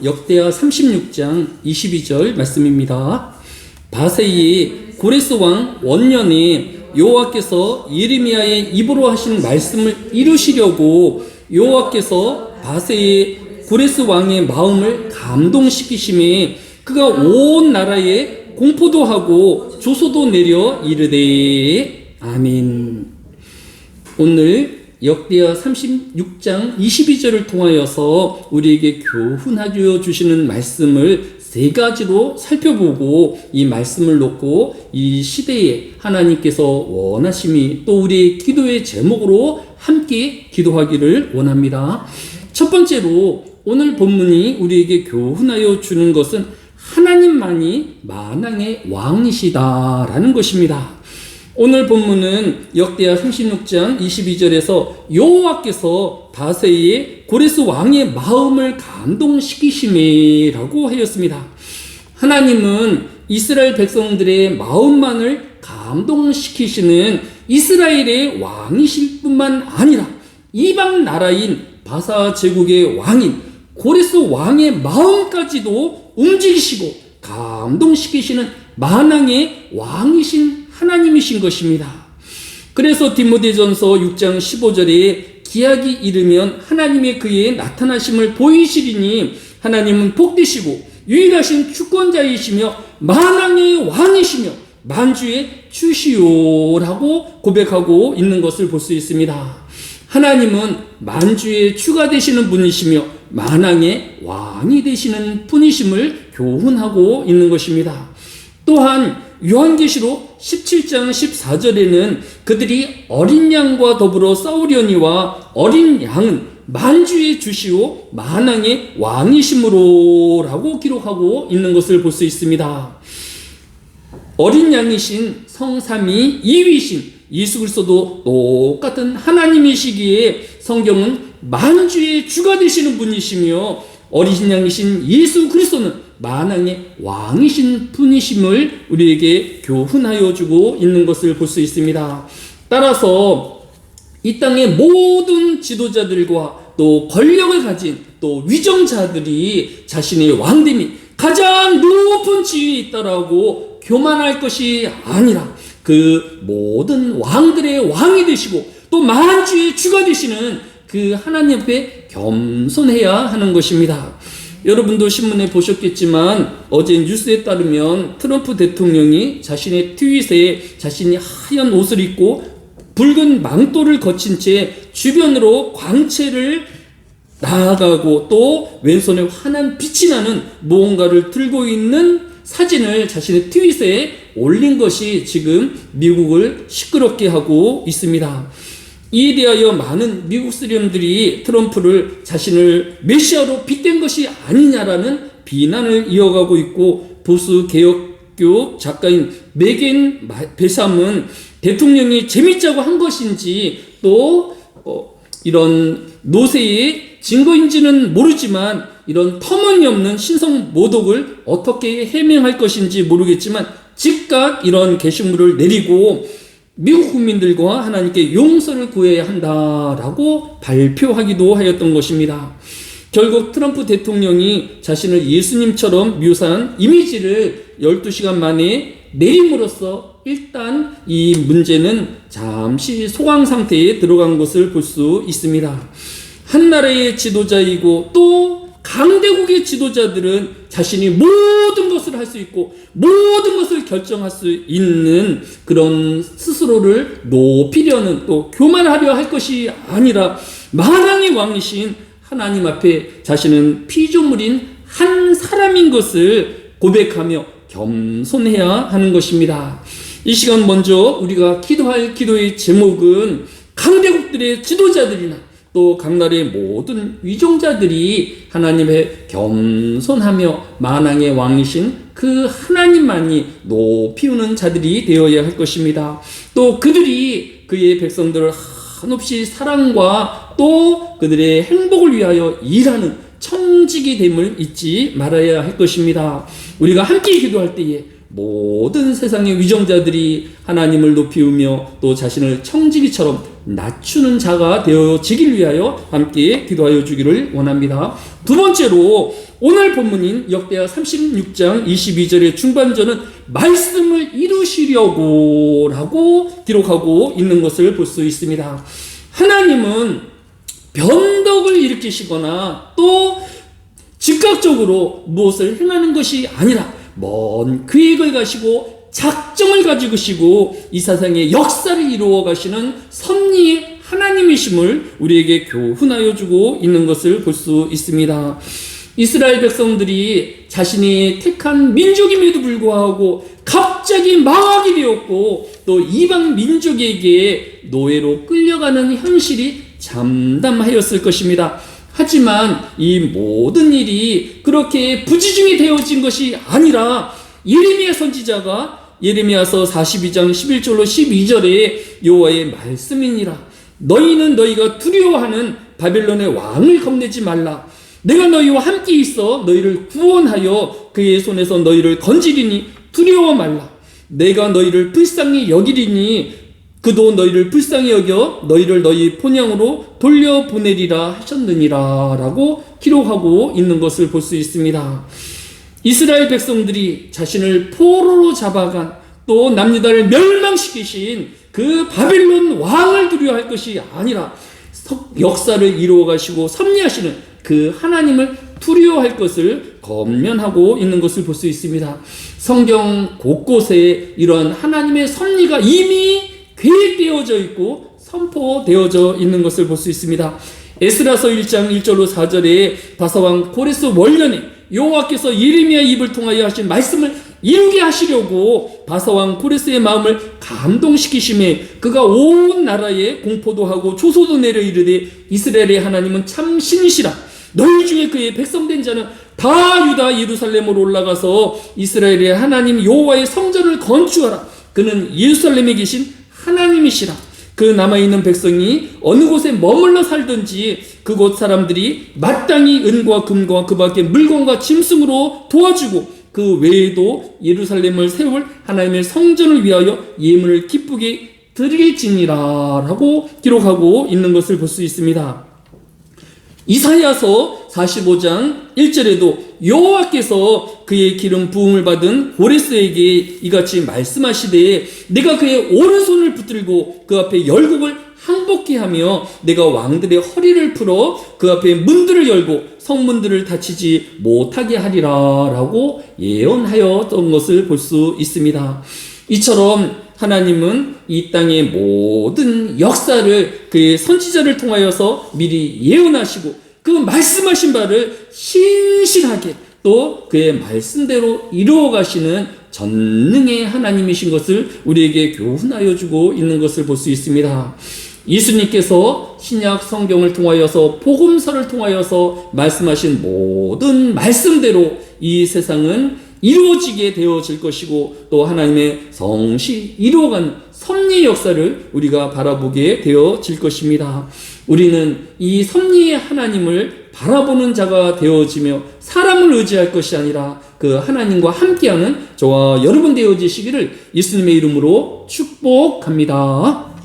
역대하 36장 22절 말씀입니다. 바세이 고레스 왕 원년에 여호와께서 예레미야의 입으로 하신 말씀을 이루시려고 여호와께서 바세이 고레스 왕의 마음을 감동시키심에 그가 온 나라에 공포도 하고 조소도 내려 이르되 아멘. 오늘 역대하 36장 22절을 통하여서 우리에게 교훈하여 주시는 말씀을 세 가지로 살펴보고 이 말씀을 놓고 이 시대에 하나님께서 원하심이 또 우리의 기도의 제목으로 함께 기도하기를 원합니다. 첫 번째로 오늘 본문이 우리에게 교훈하여 주는 것은 하나님만이 만왕의 왕이시다라는 것입니다. 오늘 본문은 역대하 36장 22절에서 여호와께서 바세의 고레스 왕의 마음을 감동시키심이라고 하였습니다. 하나님은 이스라엘 백성들의 마음만을 감동시키시는 이스라엘의 왕이실 뿐만 아니라 이방 나라인 바사 제국의 왕인 고레스 왕의 마음까지도 움직이시고 감동시키시는 만왕의 왕이신 하나님이신 것입니다. 그래서 디모데전서 6장 15절에 기약이 이르면 하나님의 그의 나타나심을 보이시리니 하나님은 복되시고 유일하신 주권자이시며 만왕의 왕이시며 만주의 주시오라고 고백하고 있는 것을 볼 수 있습니다. 하나님은 만주의 주가 되시는 분이시며 만왕의 왕이 되시는 분이심을 교훈하고 있는 것입니다. 또한 요한계시록 17장 14절에는 그들이 어린 양과 더불어 싸우려니와 어린 양은 만주의 주시오 만왕의 왕이심으로 라고 기록하고 있는 것을 볼 수 있습니다. 어린 양이신 성삼위 이위신 예수 그리스도도 똑같은 하나님이시기에 성경은 만주의 주가 되시는 분이시며 어린 양이신 예수 그리스도는 만왕의 왕이신 분이심을 우리에게 교훈하여 주고 있는 것을 볼 수 있습니다. 따라서 이 땅의 모든 지도자들과 또 권력을 가진 또 위정자들이 자신의 왕됨이 가장 높은 지위에 있다라고 교만할 것이 아니라 그 모든 왕들의 왕이 되시고 또 만주의 주가 되시는 그 하나님 앞에 겸손해야 하는 것입니다. 여러분도 신문에 보셨겠지만 어제 뉴스에 따르면 트럼프 대통령이 자신의 트윗에 자신이 하얀 옷을 입고 붉은 망토를 거친 채 주변으로 광채를 나아가고 또 왼손에 환한 빛이 나는 무언가를 들고 있는 사진을 자신의 트윗에 올린 것이 지금 미국을 시끄럽게 하고 있습니다. 이에 대하여 많은 미국 수렴들이 트럼프를 자신을 메시아로 빗댄 것이 아니냐라는 비난을 이어가고 있고 보수 개혁교 작가인 메겐 베삼은 대통령이 재밌자고 한 것인지 또 이런 노세의 증거인지는 모르지만 이런 터무니없는 신성 모독을 어떻게 해명할 것인지 모르겠지만 즉각 이런 게시물을 내리고 미국 국민들과 하나님께 용서를 구해야 한다라고 발표하기도 하였던 것입니다. 결국 트럼프 대통령이 자신을 예수님처럼 묘사한 이미지를 12시간 만에 내림으로써 일단 이 문제는 잠시 소강 상태에 들어간 것을 볼 수 있습니다. 한 나라의 지도자이고 또 강대국의 지도자들은 자신이 모든 것을 할 수 있고 모든 것을 결정할 수 있는 그런 스스로를 높이려는 또 교만하려 할 것이 아니라 만왕의 왕이신 하나님 앞에 자신은 피조물인 한 사람인 것을 고백하며 겸손해야 하는 것입니다. 이 시간 먼저 우리가 기도할 기도의 제목은 강대국들의 지도자들이나 또 각 나라의 모든 위종자들이 하나님의 겸손하며 만왕의 왕이신 그 하나님만이 높이우는 자들이 되어야 할 것입니다. 또 그들이 그의 백성들을 한없이 사랑과 또 그들의 행복을 위하여 일하는 청직이 됨을 잊지 말아야 할 것입니다. 우리가 함께 기도할 때에 모든 세상의 위정자들이 하나님을 높이우며 또 자신을 청지기처럼 낮추는 자가 되어지길 위하여 함께 기도하여 주기를 원합니다. 두 번째로 오늘 본문인 역대하 36장 22절의 중반전은 말씀을 이루시려고 라고 기록하고 있는 것을 볼 수 있습니다. 하나님은 변덕을 일으키시거나 또 즉각적으로 무엇을 행하는 것이 아니라 먼 계획을 가시고 작정을 가지고 이 세상의 역사를 이루어 가시는 섭리의 하나님이심을 우리에게 교훈하여 주고 있는 것을 볼 수 있습니다. 이스라엘 백성들이 자신이 택한 민족임에도 불구하고 갑자기 망하게 되었고 또 이방 민족에게 노예로 끌려가는 현실이 잠담하였을 것입니다. 하지만 이 모든 일이 그렇게 부지중에 되어진 것이 아니라 예레미야 선지자가 예레미야서 42장 11절로 12절에 여호와의 말씀이니라. 너희는 너희가 두려워하는 바벨론의 왕을 겁내지 말라. 내가 너희와 함께 있어 너희를 구원하여 그의 손에서 너희를 건지리니 두려워 말라. 내가 너희를 불쌍히 여기리니 그도 너희를 불쌍히 여겨 너희를 너희 본향으로 돌려보내리라 하셨느니라 라고 기록하고 있는 것을 볼 수 있습니다. 이스라엘 백성들이 자신을 포로로 잡아간 또 남유다를 멸망시키신 그 바벨론 왕을 두려워할 것이 아니라 역사를 이루어 가시고 섭리하시는 그 하나님을 두려워할 것을 권면하고 있는 것을 볼 수 있습니다. 성경 곳곳에 이런 하나님의 섭리가 이미 계획되어져 있고 선포되어져 있는 것을 볼 수 있습니다. 에스라서 1장 1절로 4절에 바사왕 고레스 원년에 여호와께서 예레미야 입을 통하여 하신 말씀을 이루게 하시려고 바사왕 고레스의 마음을 감동시키심에 그가 온 나라에 공포도 하고 조소도 내려 이르되 이스라엘의 하나님은 참 신이시라. 너희 중에 그의 백성된 자는 다 유다 예루살렘으로 올라가서 이스라엘의 하나님 여호와의 성전을 건축하라. 그는 예루살렘에 계신 하나님이시라. 그 남아있는 백성이 어느 곳에 머물러 살든지 그곳 사람들이 마땅히 은과 금과 그 밖에 물건과 짐승으로 도와주고 그 외에도 예루살렘을 세울 하나님의 성전을 위하여 예물을 기쁘게 드릴지니라 라고 기록하고 있는 것을 볼 수 있습니다. 이사야서 45장 1절에도 여호와께서 그의 기름 부음을 받은 고레스에게 이같이 말씀하시되 내가 그의 오른손을 붙들고 그 앞에 열국을 항복케 하며 내가 왕들의 허리를 풀어 그 앞에 문들을 열고 성문들을 닫히지 못하게 하리라 라고 예언하였던 것을 볼 수 있습니다. 이처럼 하나님은 이 땅의 모든 역사를 그의 선지자를 통하여서 미리 예언하시고 그 말씀하신 바를 신실하게 또 그의 말씀대로 이루어 가시는 전능의 하나님이신 것을 우리에게 교훈하여 주고 있는 것을 볼 수 있습니다. 예수님께서 신약 성경을 통하여서 복음서를 통하여서 말씀하신 모든 말씀대로 이 세상은 이루어지게 되어질 것이고 또 하나님의 성실히 이루어가는 섭리의 역사를 우리가 바라보게 되어질 것입니다. 우리는 이 섭리의 하나님을 바라보는 자가 되어지며 사람을 의지할 것이 아니라 그 하나님과 함께하는 저와 여러분 되어지시기를 예수님의 이름으로 축복합니다.